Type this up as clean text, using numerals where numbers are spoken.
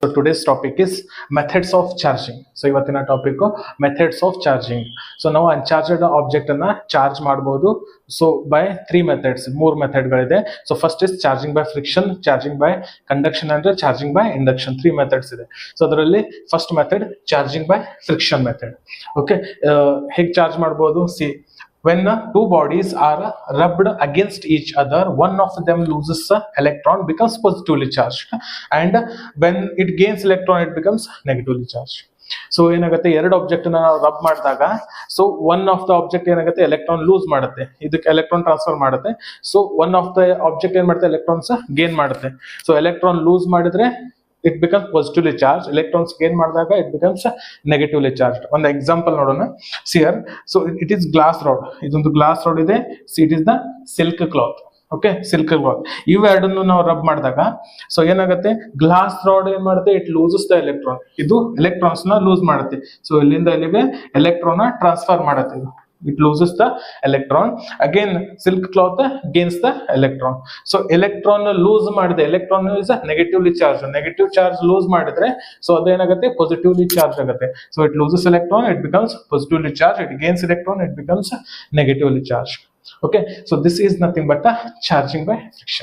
So today's topic is methods of charging. So ಇವತ್ತಿನ topic methods of charging. So ನಾವು uncharged object ಅನ್ನ charge ಮಾಡಬಹುದು. So by 3 methods, 3 ಮೆಥಡ್ಗಳಿದೆ. So first is charging by friction, charging by conduction ಅಂದ್ರೆ charging by induction. 3 methods ಇದೆ. So ಅದರಲ್ಲಿ first method charging by friction method. Okay, ಹೇಗೆ charge ಮಾಡಬಹುದು? See, when two bodies are rubbed against each other, one of them loses a electron, becomes positively charged, and when it gains electron it becomes negatively charged. So ಏನಾಗುತ್ತೆ, ಎರಡು object ನಾವು rub ಮಾಡಿದಾಗ, so one of the object ಏನಾಗುತ್ತೆ, electron loose ಮಾಡುತ್ತೆ, ಇದಕ್ಕೆ electron transfer ಮಾಡುತ್ತೆ. So one of the object ಏನ್ ಮಾಡುತ್ತೆ, ಎಲೆಕ್ಟ್ರಾನ್ಸ್ ಗೇನ್ ಮಾಡುತ್ತೆ. ಸೊ ಎಲೆಕ್ಟ್ರಾನ್ ಲೂಸ್ ಮಾಡಿದ್ರೆ it becomes positively charged, electrons gain ಮಾಡಿದಾಗ it becomes negatively charged. ಒಂದು ಎಕ್ಸಾಂಪಲ್ ನೋಡೋಣ. See here, so it is glass rod, ಇದೊಂದು ಗ್ಲಾಸ್ ರಾಡ್ ಇದೆ. See, it is the silk cloth. Okay, silk cloth. ಇವೆರಡನ್ನು ನಾವು rub ಮಾಡಿದಾಗ so ಏನಾಗುತ್ತೆ, glass rod ಏನ್ ಮಾಡುತ್ತೆ, ಇಟ್ ಲೂಸಸ್ ದ ಎಲೆಕ್ಟ್ರಾನ್, ಇದು ಎಲೆಕ್ಟ್ರಾನ್ಸ್ ನ ಲೂಸ್ ಮಾಡುತ್ತೆ. ಸೊ ಇಲ್ಲಿಂದ ಇಲ್ಲಿಗೆ ಎಲೆಕ್ಟ್ರಾನ್ ಟ್ರಾನ್ಸ್ಫರ್ ಮಾಡುತ್ತೆ, ಇದು it loses the electron. Again silk cloth gains the electron. So electron lose ಮಾಡಿದೆ, electron is negatively charged, negative charge lose ಮಾಡಿದ್ರೆ ಸೊ ಅದೇನಾಗುತ್ತೆ, positively charged ಆಗುತ್ತೆ. So it loses electron, it becomes positively charged, it gains electron, it becomes negatively charged. Okay, so this is nothing but the charging by friction.